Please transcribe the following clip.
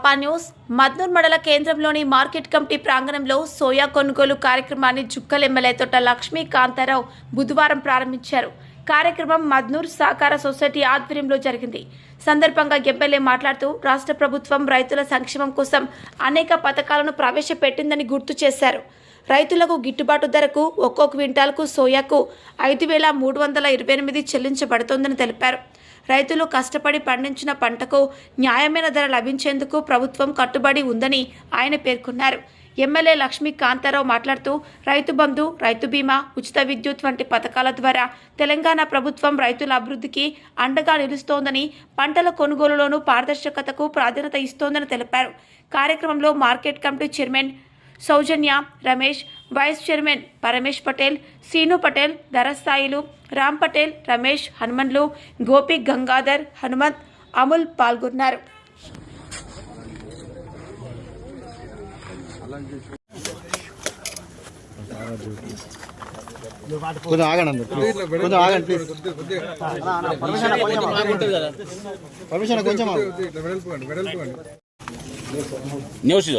Supper news Madnoor మండల కేంద్రంలోని market committee ప్రాంగణంలో సోయా కొనుగోలు కార్యక్రమాన్ని జుక్కల్ ఎమ్మెల్యే తోట లక్ష్మీ కాంతారావు బుధవారం ప్రారంభించారు. కార్యక్రమం మద్నూర్ సహకార సొసైటీ ఆధ్వర్యంలో జరిగింది. సందర్భంగా ఎమ్మెల్యే మాట్లాడుతూ రాష్ట్ర ప్రభుత్వం రైతుల సంక్షేమం కోసం అనేక పథకాలను ప్రవేశపెట్టిందని గుర్తు చేశారు. రైతులకు గిట్టుబాటు ధరకు ఒక్కో క్వింటాల్కు సోయాకు 5,328 చెల్లించబడుతోందని తెలిపారు. రైతులు కష్టపడి పండించిన పంటకు న్యాయమైన ధర లభించేందుకు ప్రభుత్వం కట్టుబడి ఉందని ఆయన పేర్కొన్నారు. ఎమ్మెల్యే లక్ష్మీ కాంతారావు మాట్లాడుతూ రైతు బంధు, రైతు బీమా, ఉచిత విద్యుత్ వంటి పథకాల ద్వారా తెలంగాణ ప్రభుత్వం రైతుల అభివృద్ధికి అండగా నిలుస్తోందని, పంటల కొనుగోలులోనూ పారదర్శకతకు ప్రాధాన్యత ఇస్తోందని తెలిపారు. కార్యక్రమంలో market committee chairman Soujanya, Ramesh, vice chairman Paramesh Patel, Seenu Patel, ధరస్థాయిలు రామ్ పటేల్, రమేష్, హనుమన్లు, గోపి, గంగాధర్, హనుమంత్, అముల్ పాల్గొన్నారు. న్యూస్